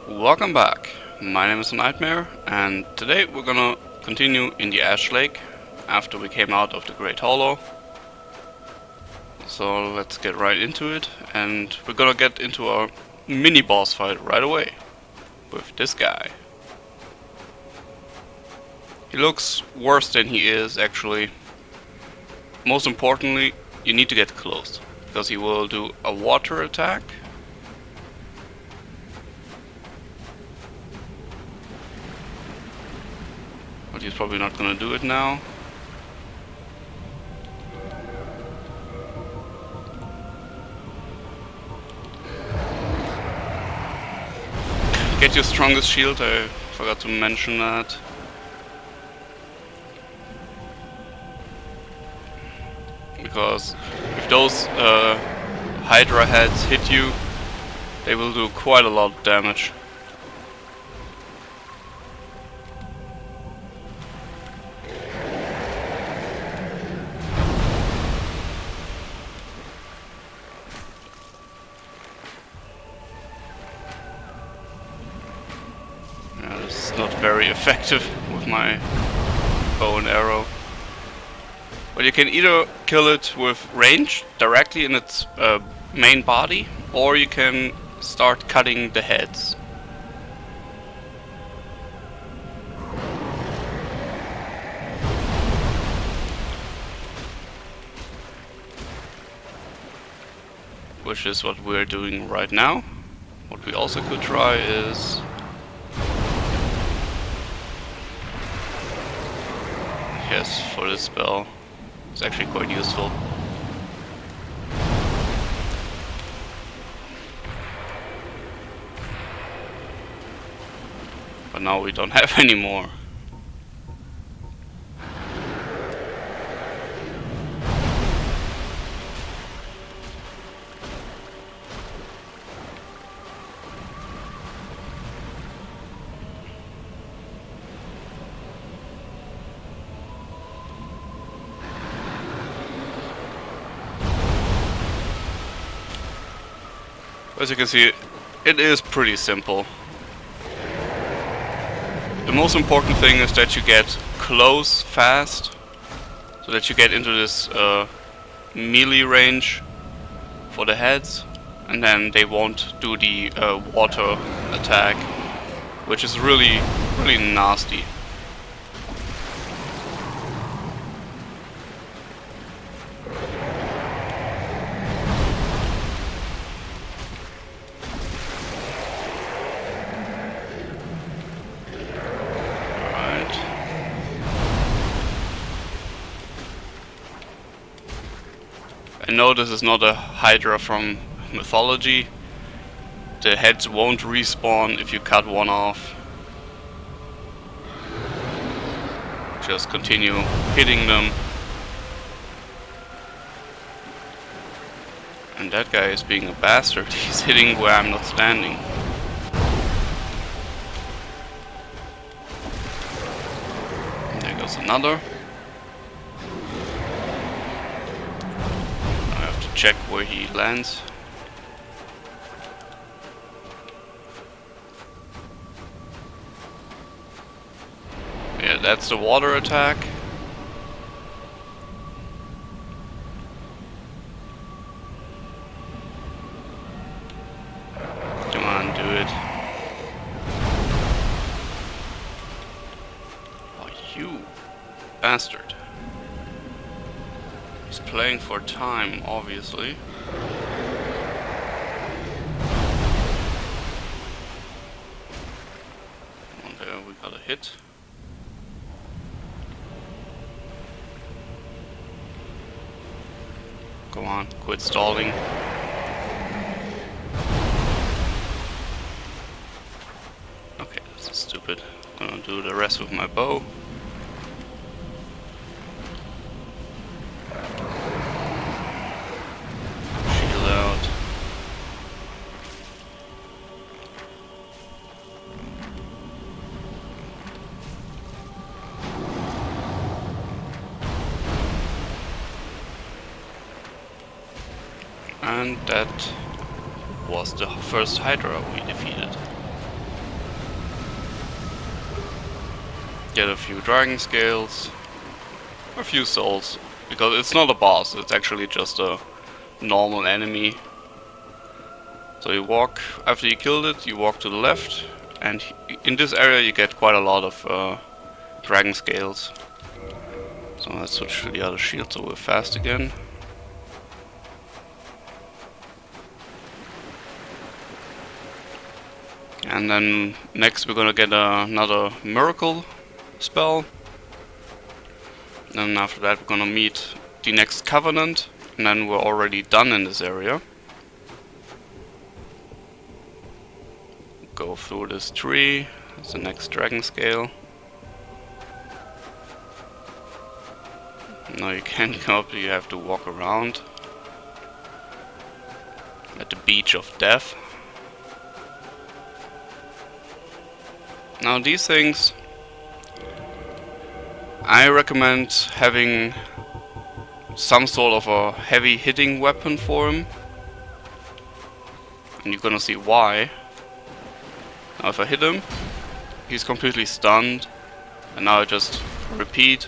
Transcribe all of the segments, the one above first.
Welcome back. My name is Nightmare, and today we're gonna continue in the Ashlake after we came out of the Great Hollow. So let's get right into it, and we're gonna get into our mini boss fight right away with this guy. He looks worse than he is, actually. Most importantly, you need to get close, because he will do a water attack. But he's probably not gonna do it now. Get your strongest shield, I forgot to mention that. Because if those Hydra heads hit you, they will do quite a lot of damage. This is not very effective with my bow and arrow. But you can either kill it with range directly in its main body, or you can start cutting the heads. Which is what we're doing right now. What we also could try is yes, for this spell. It's actually quite useful. But now we don't have any more. As you can see, it is pretty simple. The most important thing is that you get close fast, so that you get into this melee range for the heads, and then they won't do the water attack, which is really nasty. I know this is not a Hydra from mythology. The heads won't respawn if you cut one off. Just continue hitting them. And that guy is being a bastard. He's hitting where I'm not standing. And there goes another. Check where he lands. Yeah, that's the water attack. Come on, do it. Oh, you bastard. He's playing for time, obviously. And there we got a hit. Come on, quit stalling. Okay, this is stupid. I'm gonna do the rest with my bow. And that was the first Hydra we defeated. get a few dragon scales, a few souls, because it's not a boss, it's actually just a normal enemy. So you walk, after you killed it, you walk to the left, and in this area you get quite a lot of dragon scales. So let's switch to the other shield so we're fast again. And then next we're gonna get another miracle spell. Then after that we're gonna meet the next covenant, and then we're already done in this area. Go through this tree, that's the next dragon scale. No, you can't go up, you have to walk around. At the beach of death. Now these things, I recommend having some sort of a heavy hitting weapon for him. And you're gonna see why. Now if I hit him, he's completely stunned. And now I just repeat.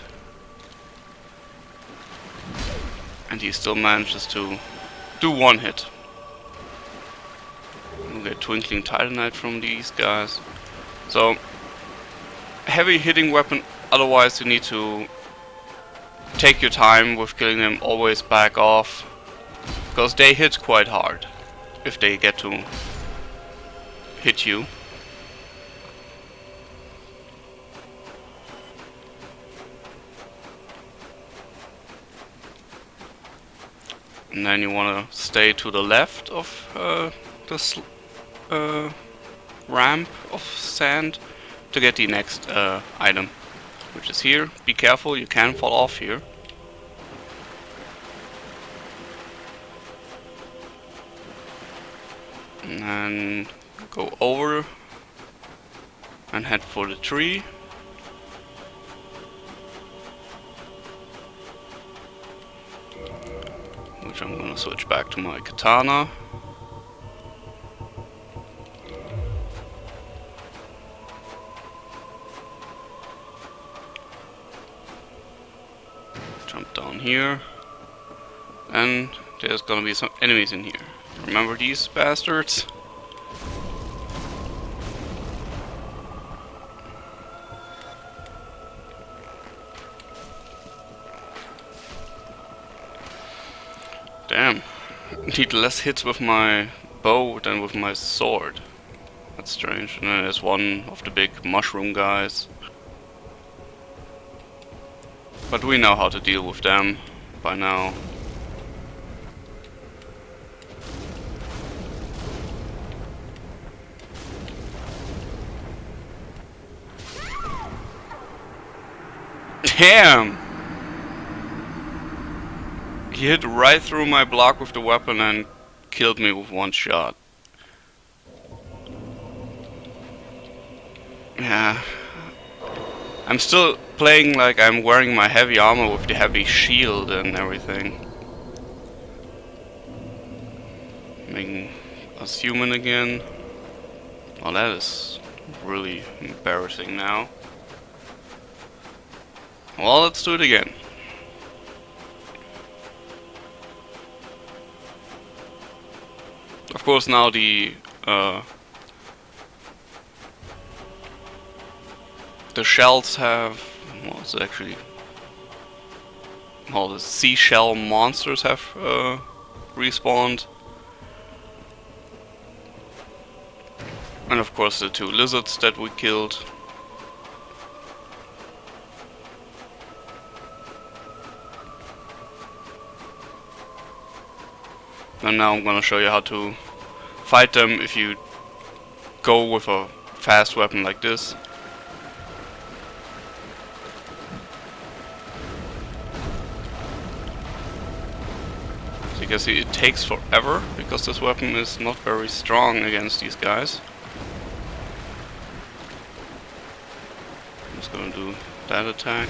And he still manages to do one hit. We'll get Twinkling Titanite from these guys. So, heavy hitting weapon, otherwise you need to take your time with killing them, always back off. Because they hit quite hard, if they get to hit you. And then you want to stay to the left of this ramp of sand to get the next item, which is here. Be careful, you can fall off here. And then go over and head for the tree. Which I'm gonna switch back to my katana. Jump down here. And there's gonna be some enemies in here. Remember these bastards? Damn. Need less hits with my bow than with my sword. That's strange. And then there's one of the big mushroom guys. But we know how to deal with them by now. Damn! He hit right through my block with the weapon and killed me with one shot. Yeah. I'm still playing like I'm wearing my heavy armor with the heavy shield and everything. Making us human again. Oh, that is really embarrassing now. Well, let's do it again. Of course, now the shells have, well, it's actually, all the Seashell Monsters have respawned. And of course the two lizards that we killed. And now I'm gonna show you how to fight them if you go with a fast weapon like this. So you can see it takes forever because this weapon is not very strong against these guys. I'm just gonna do that attack.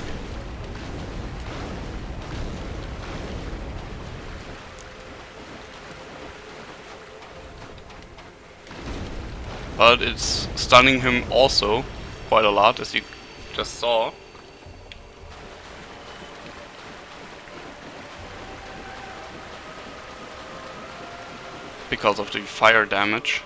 But it's stunning him also quite a lot, as you just saw. Because of the fire damage.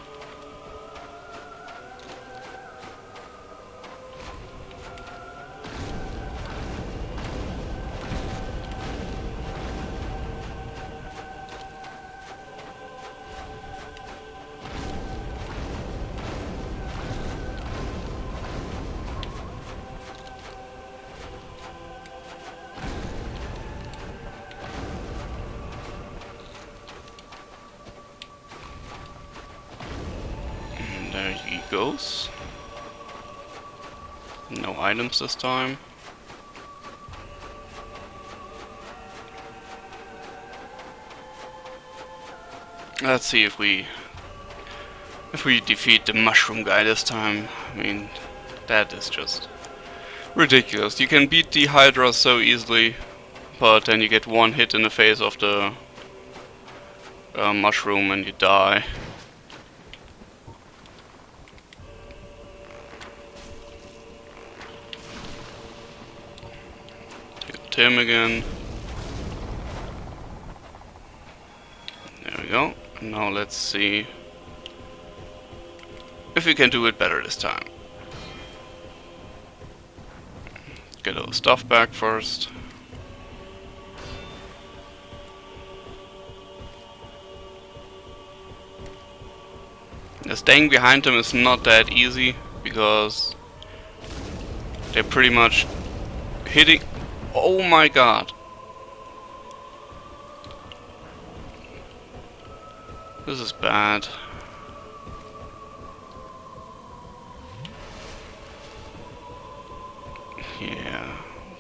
There he goes. No items this time. Let's see if we defeat the mushroom guy this time. I mean, that is just ridiculous. You can beat the Hydra so easily, but then you get one hit in the face of the mushroom and you die. Him again. There we go. Now let's see if we can do it better this time. Get our stuff back first. Staying behind them is not that easy because they're pretty much hitting. Oh my god. This is bad. Yeah.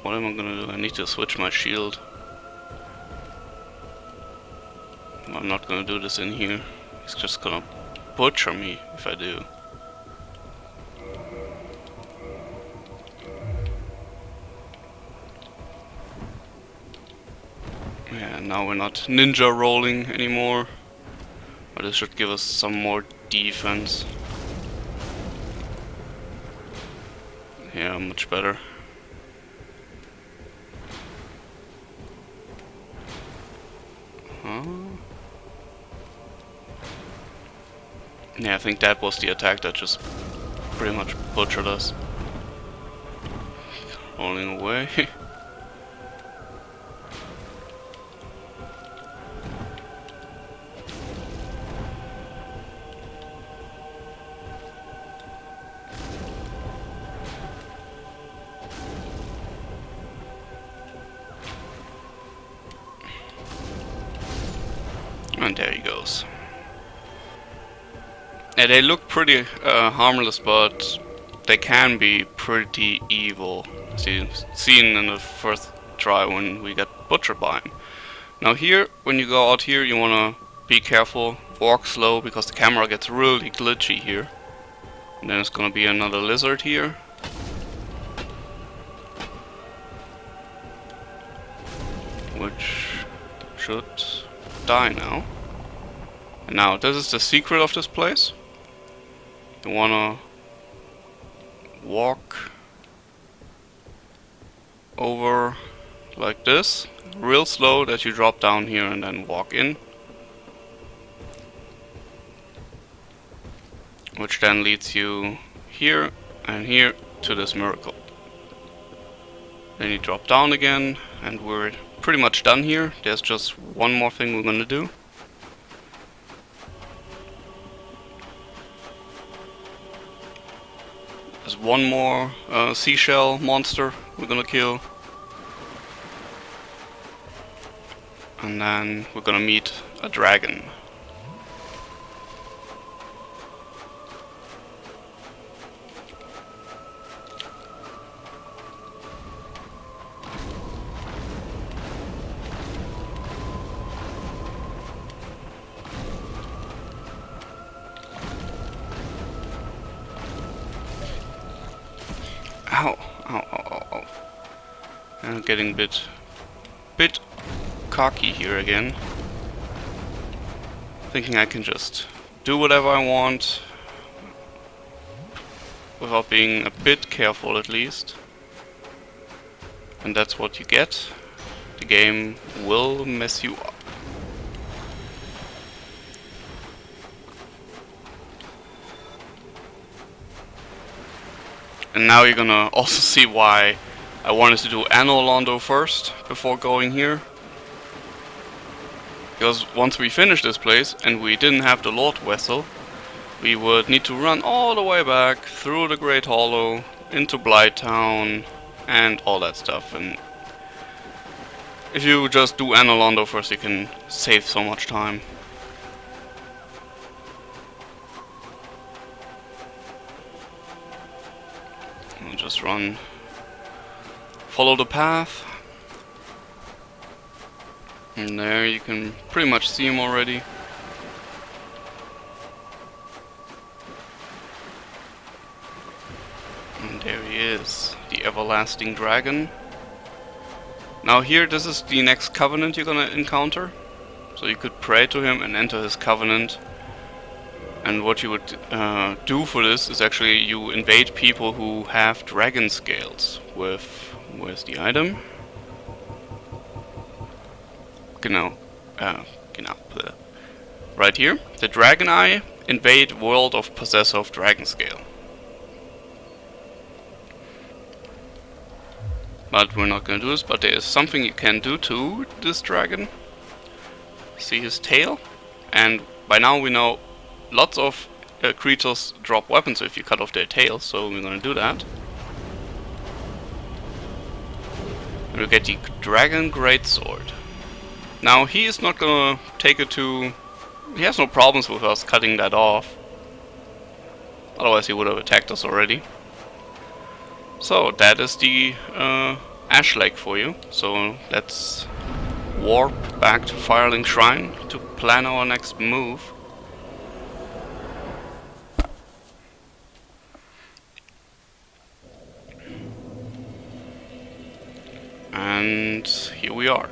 What am I gonna do? I need to switch my shield. I'm not gonna do this in here. He's just gonna butcher me if I do. Yeah, now we're not ninja rolling anymore. But this should give us some more defense. Yeah, much better. Yeah, I think that was the attack that just pretty much butchered us. Rolling away. And there he goes. Yeah, they look pretty harmless, but they can be pretty evil. As you've seen in the first try when we got butchered by him. Now here, when you go out here, you wanna be careful, walk slow, because the camera gets really glitchy here. And then it's gonna be another lizard here. Which should die now. And now, this is the secret of this place. You wanna walk over like this, real slow, that you drop down here and then walk in. Which then leads you here and here to this miracle. Then you drop down again and we're pretty much done here. There's just one more thing we're gonna do. There's one more seashell monster we're gonna kill. And then we're gonna meet a dragon. Ow, ow, ow, ow, ow. I'm getting a bit cocky here again. Thinking I can just do whatever I want without being a bit careful at least. and that's what you get. The game will mess you up. And now you're gonna also see why I wanted to do Anor Londo first before going here. Because once we finish this place and we didn't have the Lord Vessel, we would need to run all the way back through the Great Hollow into Blighttown and all that stuff. And if you just do Anor Londo first, you can save so much time. I'll just run, follow the path. And there you can pretty much see him already. And there he is, the everlasting dragon. Now here, this is the next covenant you're gonna encounter. So you could pray to him and enter his covenant. And what you would do for this is actually you invade people who have dragon scales with... where's the item? Genau. Right here. The Dragon Eye. Invade world of possessor of dragon scale. But we're not gonna do this, but there is something you can do to this dragon. See his tail? And by now we know lots of creatures drop weapons if you cut off their tails, so we're gonna do that. And we get the Dragon Greatsword. Now he is not gonna take it to... he has no problems with us cutting that off. Otherwise he would have attacked us already. So that is the Ashlake for you. So let's warp back to Firelink Shrine to plan our next move. And here we are.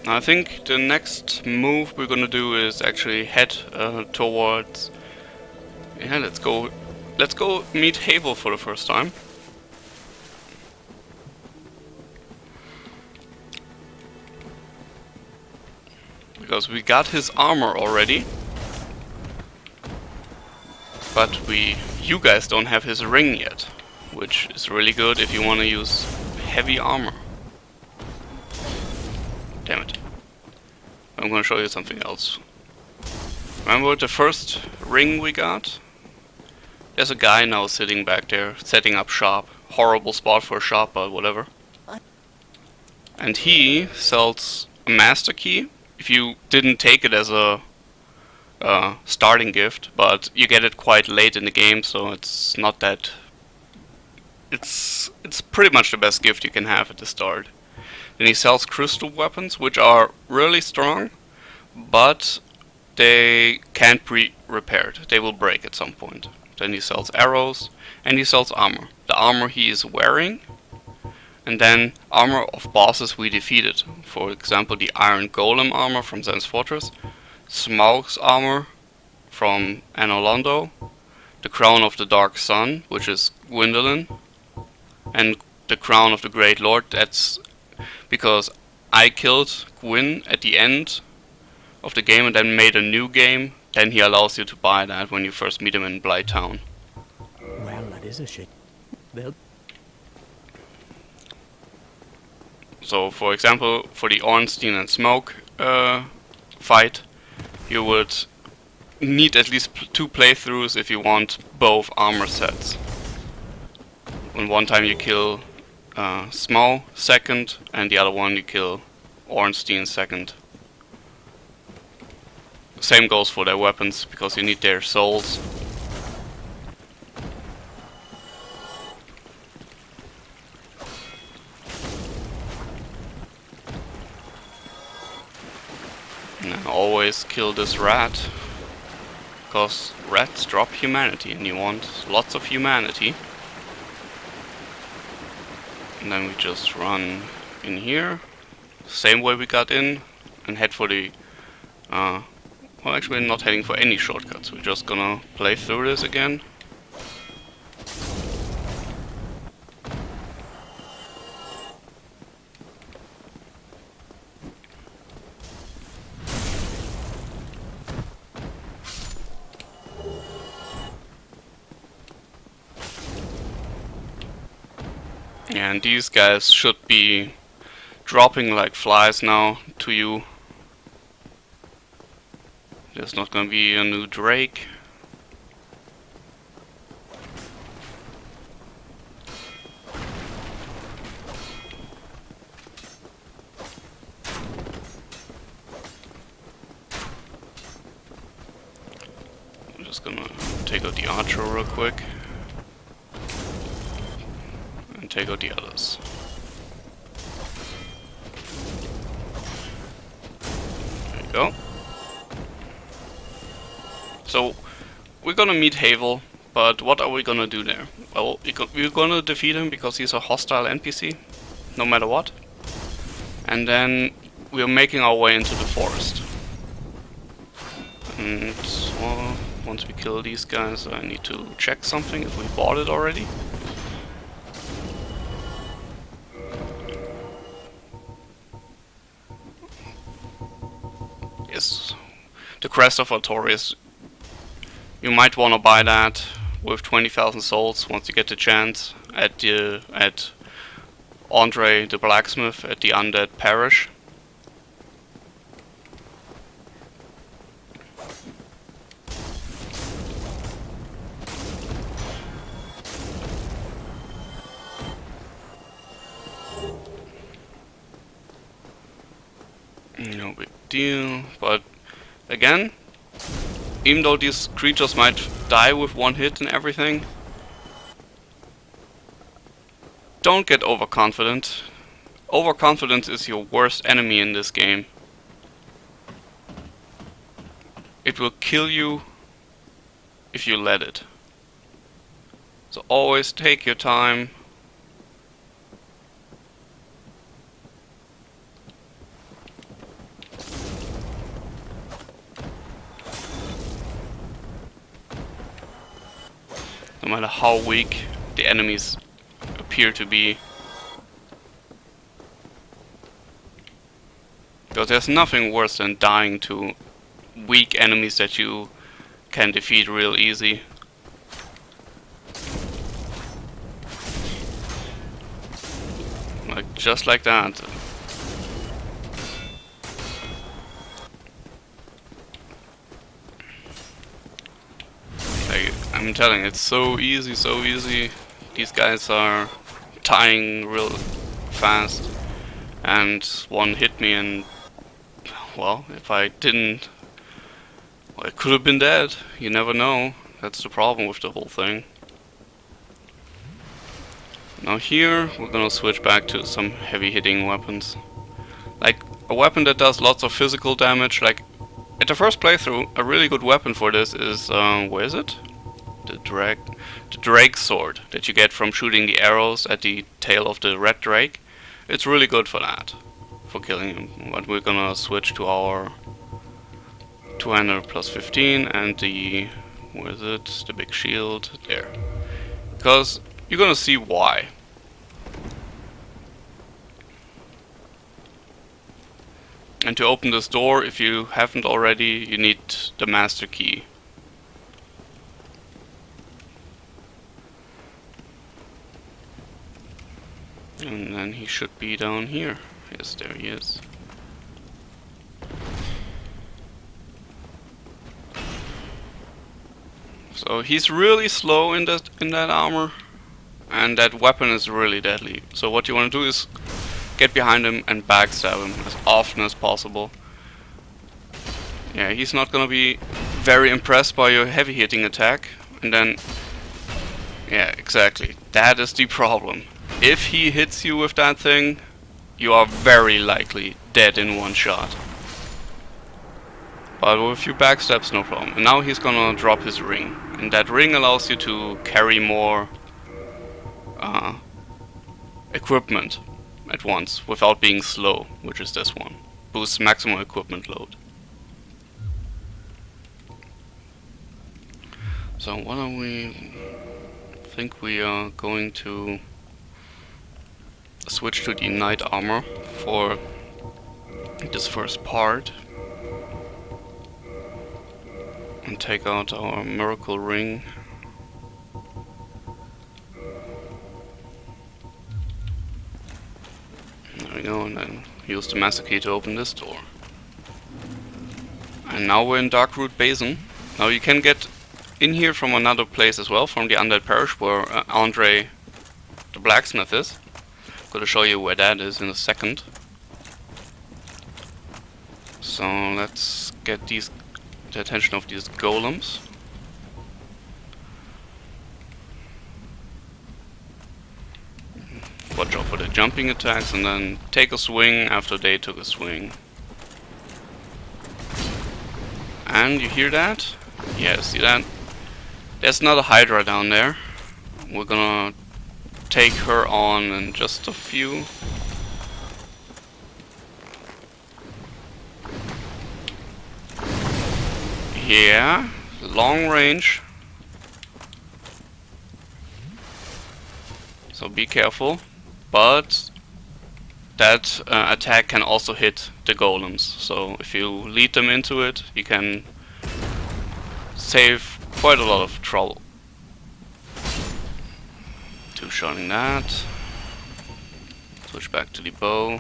Now I think the next move we're gonna do is actually head towards... yeah, let's go meet Havel for the first time. Because we got his armor already. But you guys don't have his ring yet. Which is really good if you want to use heavy armor. Damn it. I'm gonna show you something else. Remember the first ring we got? There's a guy now sitting back there, setting up shop. Horrible spot for a shop, but whatever. And he sells a master key. If you didn't take it as a starting gift, but you get it quite late in the game, so it's not that... It's pretty much the best gift you can have at the start. Then he sells crystal weapons, which are really strong, but they can't be repaired. They will break at some point. Then he sells arrows, and he sells armor. The armor he is wearing, and then armor of bosses we defeated. For example, the Iron Golem armor from Zen's Fortress, Smaug's armor from Anor Londo, the Crown of the Dark Sun, which is Gwyndolin, and the Crown of the Great Lord. That's because I killed Gwyn at the end of the game and then made a new game. Then he allows you to buy that when you first meet him in Blighttown. Well, that is a shit. Well. So, for example, for the Ornstein and Smoke fight, you would need at least 2 playthroughs if you want both armor sets. And one time you kill Smaug second, and the other one you kill Ornstein second. Same goes for their weapons, because you need their souls. And then always kill this rat, because rats drop humanity, and you want lots of humanity. And then we just run in here, same way we got in, and head for the... well, actually we're not heading for any shortcuts, we're just gonna play through this again. And these guys should be dropping like flies now to you. There's not gonna be a new Drake. I'm just gonna take out the archer real quick. And take out the others. There you go. So, we're gonna meet Havel, but what are we gonna do there? Well, we're gonna defeat him because he's a hostile NPC, no matter what. And then we're making our way into the forest. And, well, once we kill these guys, I need to check something, if we bought it already. Yes, the Crest of Artorias. You might want to buy that with 20,000 souls once you get the chance at Andre the blacksmith at the Undead Parish. No big deal, but again, even though these creatures might die with one hit and everything, don't get overconfident. Overconfidence is your worst enemy in this game. It will kill you if you let it. So always take your time. No matter how weak the enemies appear to be. Because there's nothing worse than dying to weak enemies that you can defeat real easy. Like, just like that. Like, I'm telling you, it's so easy, so easy. These guys are dying real fast. And one hit me and, well, if I didn't, well, I could have been dead. You never know. That's the problem with the whole thing. Now here, we're gonna switch back to some heavy hitting weapons. Like, a weapon that does lots of physical damage. Like, at the first playthrough, a really good weapon for this is, where is it? The Drake sword that you get from shooting the arrows at the tail of the red drake. It's really good for that, for killing him. But we're gonna switch to our 200 plus 15 and the, where is it? The big shield, there. Because you're gonna see why. And to open this door, if you haven't already, you need the master key. And then he should be down here. Yes, there he is. So he's really slow in that armor, and that weapon is really deadly. So what you want to do is get behind him and backstab him as often as possible. Yeah, he's not gonna be very impressed by your heavy hitting attack, and then, yeah, exactly. That is the problem. If he hits you with that thing, you are very likely dead in one shot. But with a few backstabs, no problem. And now he's gonna drop his ring. And that ring allows you to carry more equipment at once without being slow, which is this one. Boosts maximum equipment load. So what are we... I think we are going to switch to the knight armor for this first part. And take out our miracle ring. we go, and then use the master key to open this door. And now we're in Darkroot Basin. Now you can get in here from another place as well, from the Undead Parish, where Andre the blacksmith is. I'm gonna show you where that is in a second. So let's get the attention of these golems. Watch out for the jumping attacks, and then take a swing after they took a swing. And you hear that? Yeah, see that? There's another Hydra down there. We're gonna take her on in just a few. Yeah, long range. So be careful. But that attack can also hit the golems. So if you lead them into it, you can save quite a lot of trouble. Two-shotting that. Switch back to the bow.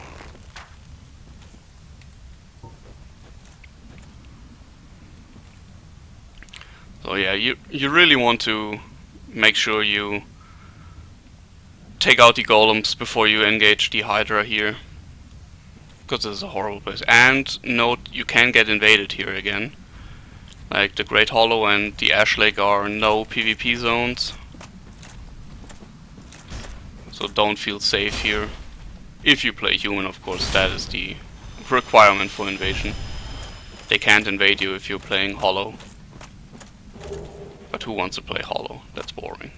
So yeah, you really want to make sure you take out the golems before you engage the Hydra here, because this is a horrible place. And note, you can get invaded here again. Like the Great Hollow and the Ashlake are no PvP zones, so don't feel safe here. If you play human, of course, that is the requirement for invasion. They can't invade you if you're playing Hollow. But who wants to play Hollow? That's boring.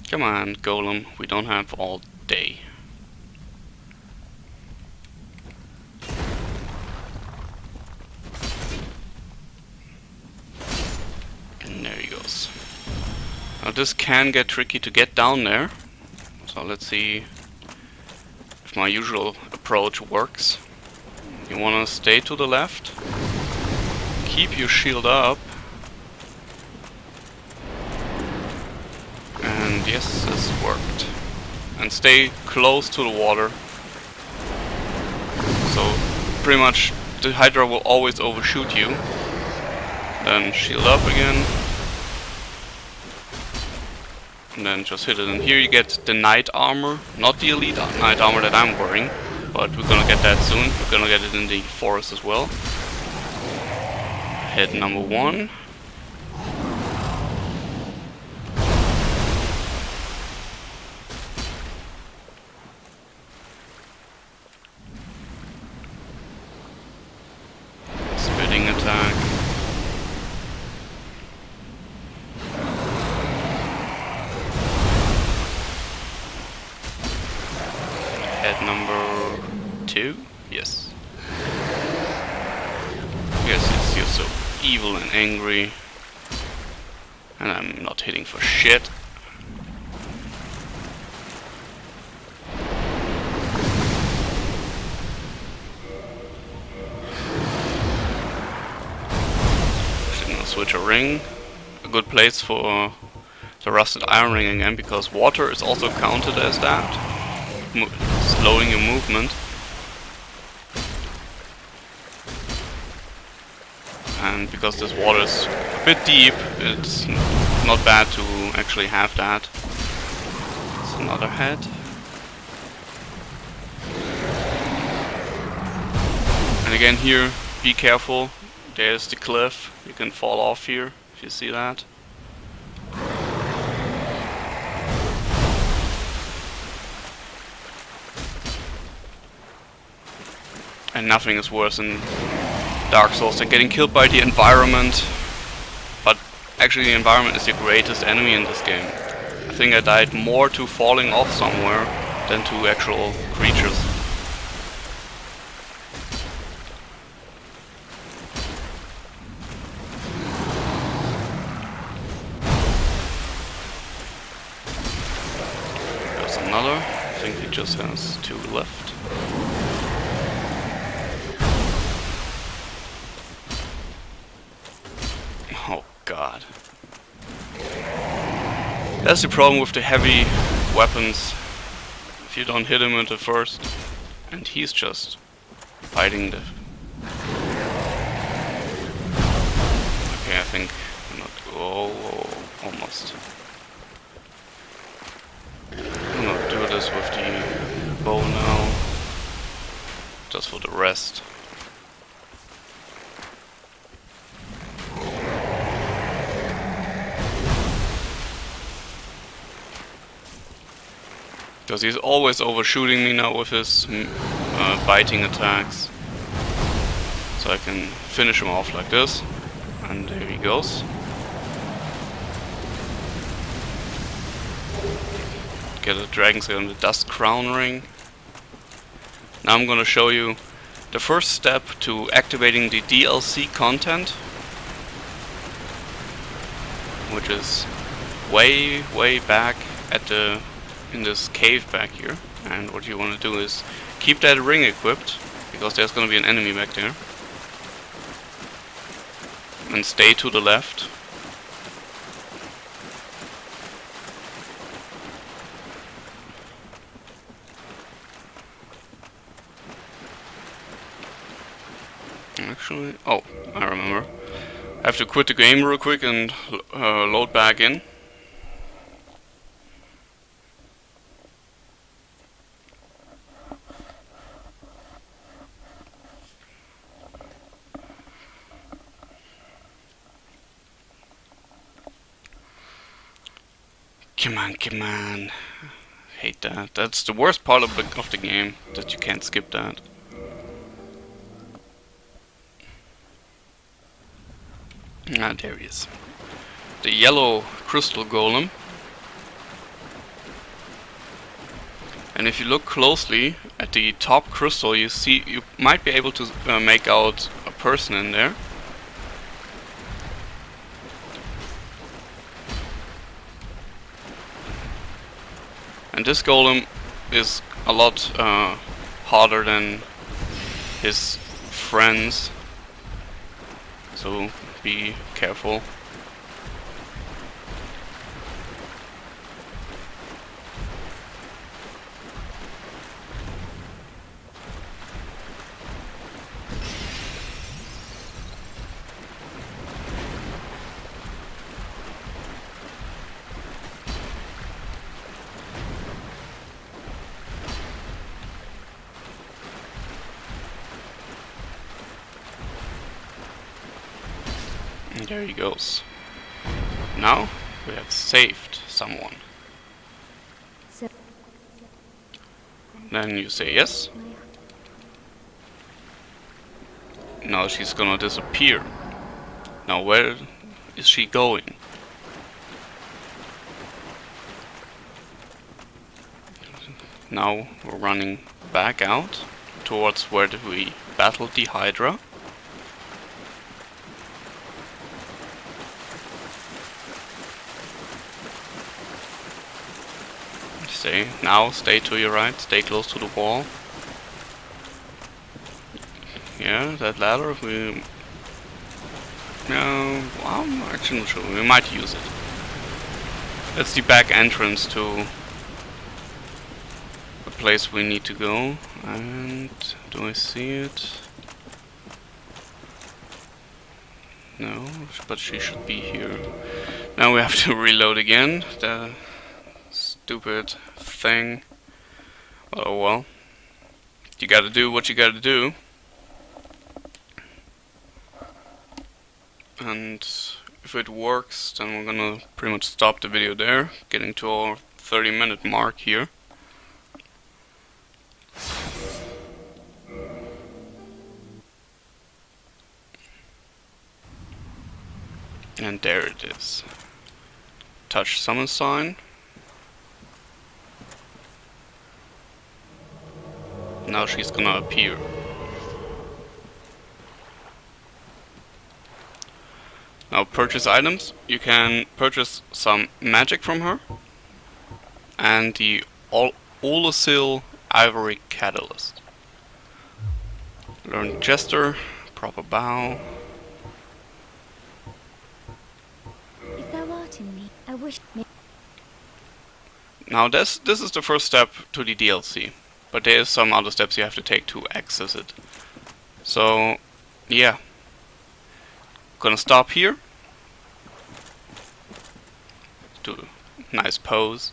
Come on, golem, we don't have all day. And there he goes. Now this can get tricky to get down there. So let's see if my usual approach works. You wanna stay to the left. Keep your shield up. And yes, this worked. And stay close to the water. So pretty much the Hydra will always overshoot you. Then shield up again. And then just hit it. And here you get the knight armor. Not the elite knight armor that I'm wearing, but we're gonna get that soon. We're gonna get it in the forest as well. Head number 1. Spitting attack. Head number 2? Yes. Yes, you're so evil and angry. And I'm not hitting for shit. Actually gonna switch a ring. A good place for the rusted iron ring again, because water is also counted as that. Slowing your movement. And because this water is a bit deep, it's not bad to actually have that. It's another head. And again here, be careful. There's the cliff. You can fall off here, if you see that. And nothing is worse in Dark Souls than getting killed by the environment. But actually the environment is the greatest enemy in this game. I think I died more to falling off somewhere than to actual creatures. There's another. I think he just has 2 left. That's the problem with the heavy weapons. If you don't hit him at the first, and he's just fighting the... Okay, I think I'm not... Oh, almost. I'm gonna do this with the bow now, just for the rest. Because he's always overshooting me now with his biting attacks. So I can finish him off like this. And there he goes. Get a dragon scale and the dust crown ring. Now I'm gonna show you the first step to activating the DLC content, which is way back at the in this cave back here. And what you want to do is keep that ring equipped, because there's gonna be an enemy back there, and stay to the left. Actually, oh, I remember. I have to quit the game real quick and load back in. Come on, come on. Hate that. That's the worst part of the game, that you can't skip that. Ah, there he is. The yellow crystal golem. And if you look closely at the top crystal, you might be able to make out a person in there. And this golem is a lot harder than his friends, so be careful. And there he goes. Now we have saved someone. Then you say yes. Now she's gonna disappear. Now where is she going? Now we're running back out towards where we battled the Hydra. Stay to your right, stay close to the wall. Yeah, that ladder, no, well, I'm actually not sure, we might use it. That's the back entrance to the place we need to go. And do I see it? No, but she should be here. Now we have to reload again. The stupid thing. Oh well. You gotta do what you gotta do. And if it works, then we're gonna pretty much stop the video there, getting to our 30-minute mark here. And there it is. Touch summon sign. Now she's gonna appear. Now purchase items. You can purchase some magic from her. And the Olasil Ivory Catalyst. Learn Jester, proper bow. If thou art in me, I wish me. Now this is the first step to the DLC, but there is some other steps you have to take to access it. So yeah, gonna stop here. Do a nice pose.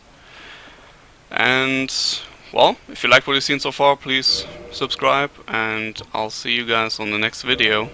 And well, if you like what you've seen so far, please subscribe, and I'll see you guys on the next video.